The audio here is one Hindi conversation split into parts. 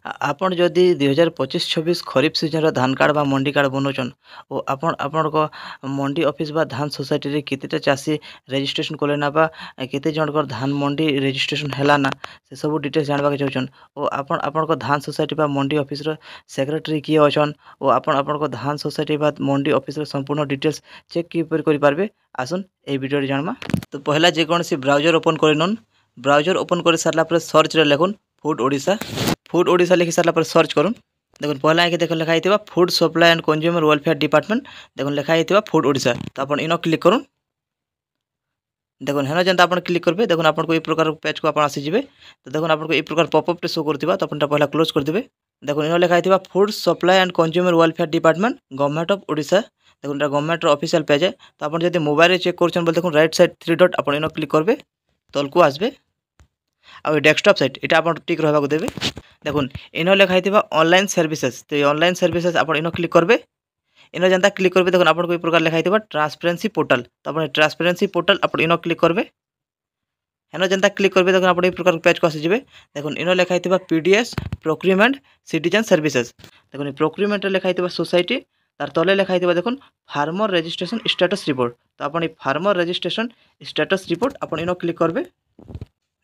ଆପଣ ଯଦି 2025-26 ଖରିଫ ସିଜନର ଧାନ କାର୍ଡ଼ ବା ମଣ୍ଡି କାର୍ଡ଼ ବନାଉଛନ୍ ଓ ଆପଣଙ୍କ ମଣ୍ଡି ଅଫିସ୍ ବା ଧାନ ସୋସାଇଟିରେ କେତେଟା ଚାଷୀ ରେଜିଷ୍ଟ୍ରେସନ୍ କଲେ ନା ବା କେତେ ଜଣଙ୍କର ଧାନ ମଣ୍ଡି ରେଜିଷ୍ଟ୍ରେସନ୍ ହେଲା ନା ସେସବୁ ଡିଟେଲ୍ସ ଜାଣିବାକୁ ଚାହୁଁଛନ୍ ଓ ଆପଣଙ୍କ ଧାନ ସୋସାଇଟି ବା ମଣ୍ଡି ଅଫିସ୍ର ସେକ୍ରେଟାରୀ କିଏ ଅଛନ୍ ଓ ଆପଣଙ୍କ ଧାନ ସୋସାଇଟି ବା ମଣ୍ଡି ଅଫିସ୍ର ସମ୍ପୂର୍ଣ୍ଣ ଡିଟେଲ୍ସ ଚେକ୍ କିପରି କରିପାରିବେ ଆସୁନ୍ এই ভিডিওটি জানবা। তো পহলা যেকୌଣସି ব্রাউজর ওপন করে নন। ব্রাউজর ওপন করে সারলা পরে সর্চরে লিখুন ফুড ওড়িশা। ফুড ওড়িশা লিখি সারা পরে সর্চ করুন। দেখুন পহলা আগে দেখুন লেখা হইতিবা food supply and consumer welfare department. देखुन लेखा हईथिबा फूड ओडिशा। तो आपण इनो क्लिक करूँ। देखुन हेन जेनता आपण क्लिक करबे देखुन आपनको ए प्रकार पेज को आपण आसी जिवे। तो देखुन आपनको ए प्रकार पॉपअप टे शो करथिबा तो आपण पहला क्लोज कर देबे। देखुन इनो लेखा हईथिबा food supply and consumer welfare department government of Odisha. देखुन एटा गवर्नमेंट रो ऑफिशियल पेज है। तो आपण जदि मोबाइल रे चेक करछन बोल देखुन राइट साइड 3 डॉट आपण इनो क्लिक करबे तलकू आसबे। आ डेस्कटॉप साइट इटा आपण टिक रहबा को देबे। देखुन इनो लेखा हईथिबा ऑनलाइन सर्विसेज। तो ऑनलाइन सर्विसेज आपण इनो क्लिक करबे। इनो जनता क्लिक करबे देखुन आपन को ए प्रकार लिखा हईथिबा ट्रांसपेरेंसी पोर्टल। तो आपण ट्रांसपेरेंसी पोर्टल आपण इनो क्लिक करबे। हेनो जनता क्लिक करबे देखुन आपण ए प्रकार पेज को आसी जिवे। देखुन इनो लेखा हईथिबा पीडीएस प्रोक्यूरमेंट सिटीजन सर्विसेज। देखुन प्रोक्यूरमेंट लेखा हईथिबा सोसाइटी तार तले लेखा हईथिबा देखुन फार्मर रजिस्ट्रेशन स्टेटस रिपोर्ट। तो आपण फार्मर रजिस्ट्रेशन स्टेटस रिपोर्ट आपण इनो क्लिक करबे।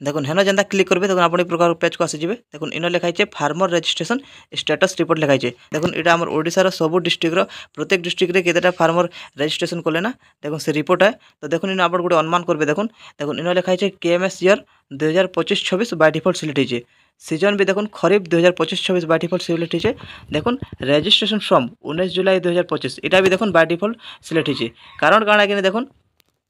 देखुन हेन जेनता क्लिक करबे देखुन आपण ए प्रकार पेज को आसी जिवे। देखुन इनो लेखा है फार्मर रजिस्ट्रेशन स्टेटस रिपोर्ट लेखा है। देखुन इटा हमर ओडिसा रो सब डिस्ट्रिक्ट रो प्रत्येक डिस्ट्रिक्ट रे केतेटा फार्मर रजिस्ट्रेशन कले ना देखुन से रिपोर्ट है। तो देखुन इन आपण गुटे अनुमान करबे देखुन देखुन इनो लेखा है KMS year 2025-26 by default select है। सीजन भी देखुन खरीफ 2025-26 बाय डिफॉल्ट सिलेक्ट है। देखुन रजिस्ट्रेशन फ्रॉम 19 जुलाई 2025 इटा भी देखुन बाय डिफॉल्ट सिलेक्ट है। कारण काଣା कि देखुन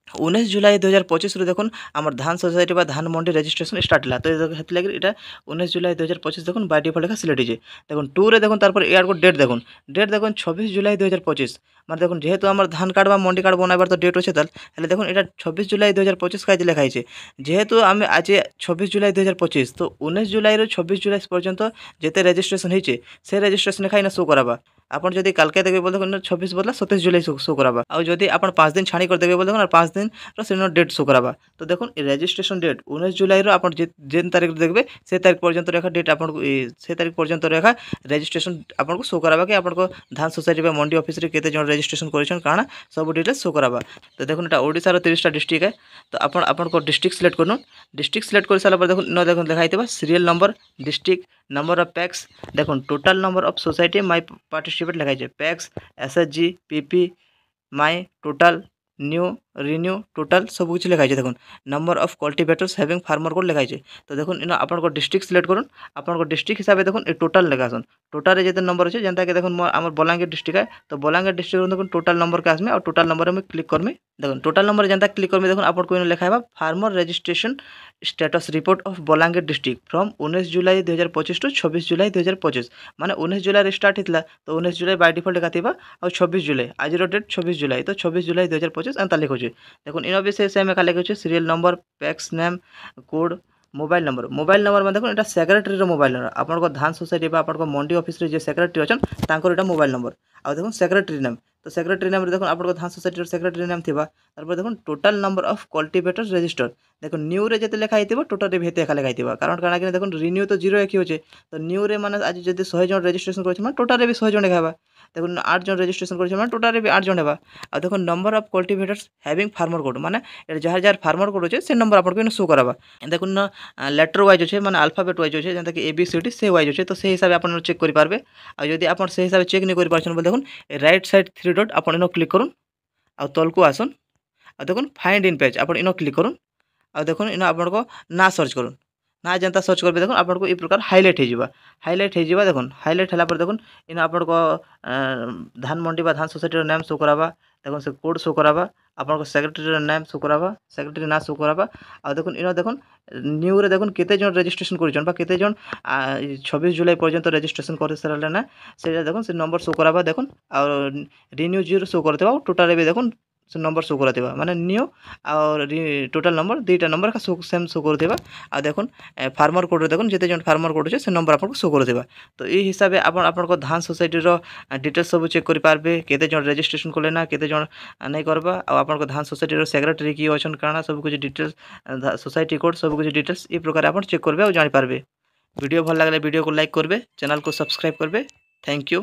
19 जुलाई 2025 देखुन आमर धान सोसाइटी बा धान मंडी रजिस्ट्रेशन स्टार्ट है। तो हेतु इटा 19 जुलाई 2025 देखुन बाय डिफॉल्ट सिलेक्ट है। देखुन 2 रे देखुन तारपर यार को डेट देखुन 26 जुलाई 2025 माने देखुन जेहेतु आमर धान कार्ड बा मंडी कार्ड बनाइबार तो डेट अच्छे ताल हेले देखुन एटा 26 जुलाई 2025 का लिखा है। जेहेतु आम आज 26 जुलाई 2025 तो 19 जुलाई रो 26 जुलाई पर्यंत जेते रजिस्ट्रेशन होइछे से रजिस्ट्रेशन लिखा ना शो कराबा। आपन जदि कालके देबे बोल देखुन 26 बदला 27 जुलाई शो कराबा। आ जदि आपन 5 दिन छाणी कर देबे बोल देखुन 5 दिन रो सेनो डेट शो कराबा। तो देखुन रजिस्ट्रेशन डेट 19 जुलाई रो आपन जेन तारीख देखबे से तारीख पर्यंत रेखा डेट आपन को से तारीख पर्यंत रेखा रजिस्ट्रेशन आपन को शो कराबा कि आपन को धान सोसाइटी बा मंडी ऑफिस रे केते जण रजिस्ट्रेशन करिसन काना सब डिटेल्स शो कराबा। तो देखुन एटा ओडिसा रो 30 टा डिस्ट्रिक्ट है। तो आपन को डिस्ट्रिक्ट सिलेक्ट करनु। डिस्ट्रिक्ट सिलेक्ट कर साला पर देखुन न देखुन लिखा हईथिबा serial number district number of PACS. देखुन टोटल नंबर ऑफ सोसाइटी माय पार्टिसिपेट लिखा है पैक्स एसएचजी पीपी माय टोटल न्यू रिन्यू टोटल सब कुछ लिखा है। देखुन number of cultivators having farmer code लिखा है। तो देखुन इन आपन को डिस्ट्रिक्ट सिलेक्ट करूँ। आपन को डिस्ट्रिक्ट हिसाब से देखुन ए टोटल लिखासन टोटल जेते नंबर अच्छे जनता के देखुन आम बलांगीर डिस्ट्रिक्ट है। तो बलांगीर डिस्ट्रिक्ट देखुन टोटल नंबर के आसमे और टोटल नंबर में क्लिक करमे। देखुन टोटल नंबर जनता क्लिक करमे देखुन आपन को लिखा है farmer registration status report of Balangir district from 19 July 2025 to 26 July 2025 माने 19 जुलाई स्टार्ट होता। तो 19 जुलाई बाय डिफॉल्ट लिखा और 26 जुलाई आज डेट 26 जुलाई तो 26 जुलाई 2025 एंता लिखुचे। देखुन इन भी सेम एका लिखुचे serial number PACS name code mobile number में देखो ये सेक्रेटरी मोबाइल नंबर आपन को धान सोसाइटी आपन को मंडी ऑफिस रे जे सेक्रेटरी अच्छा तांकर एटा मोबाइल नंबर आ देखो सेक्रेटरी नेम। तो सेक्रेटरी नेम देखो आपन को धान सोसाइटी सेक्रेटरी नेम थिबा तारपर देखो total number of cultivators register. देखो न्यू रे जेते लिखा हितिबा टोटल रे भेते एका लिखा हितिबा कारण काना कि देखो रिन्यू तो 0 एक होचे। तो न्यू रे माने आज जदि 100 जन रजिस्ट्रेशन करछ माने टोटल रे भी 100 जन लिखाबा। देखो 8 जन रजिस्ट्रेशन करछ माने टोटल रे भी 8 जन हेबा। आ देखो number of cultivators having farmer code माने जहार जहार फार्मर कोड होचे से नंबर आपन को शो कराबा। देखो लेटर वाइज अच्छे माने अल्फाबेट वाइज अच्छे जंता कि एबीसीडी से वाइज अच्छे। तो से हिसाब आपन चेक करि पारबे। आ जदि आपन से हिसाब चेक नै करि पारछन बोल देखुन राइट साइड 3 डॉट आपन इनो क्लिक करूँ आ तलकू आसन आ देखुन फाइंड इन पेज आपन इनो क्लिक करूँ आ देखुन इन आपन को ना सर्च करूँ ना जनता सर्च करबे देखुन आपन को ए प्रकार हाईलाइट हो जिबा। देखुन हाईलाइट हला पर देखुन इन आपन को धान मंडी बा धान सोसाइटी रो नाम शो कराबा। देखुन से कोड शो कराबा आपन को सेक्रेटरी रो नाम शो कराबा सेक्रेटरी ना शो कराबा। आ देखुन इन देखुन न्यू रे देखुन केते जन रजिस्ट्रेशन करिछन बा केते जन 26 जुलाई पर्यंत रजिस्ट्रेशन कर सरले ना से देखुन से नंबर शो कराबा। देखुन और रिन्यू 0 शो करतबा टोटल रे भी देखुन से नंबर शो करथिबा माने न्यू और टोटल नंबर दुईटा नंबर का सेम शो करथिबा। आ देखुन फार्मर कोड रे देखुन जेते जन फार्मर कोड छै से नंबर आपन को शो करथिबा। तो ई हिसाब से आपन को धान सोसाइटी रो डिटेल्स सब चेक करि पारबे केते जन रजिस्ट्रेशन करले ना केते जन नै करबा। आ आपन को धान सोसाइटी रो सेक्रेटरी की अछन काना सब कुछ डिटेल्स सोसाइटी कोड सब कुछ डिटेल्स ई प्रकार आपन चेक करबे और जानि पारबे। वीडियो भल लगे वीडियो को लाइक करबे, चैनल को सब्सक्राइब करबे। Thank you.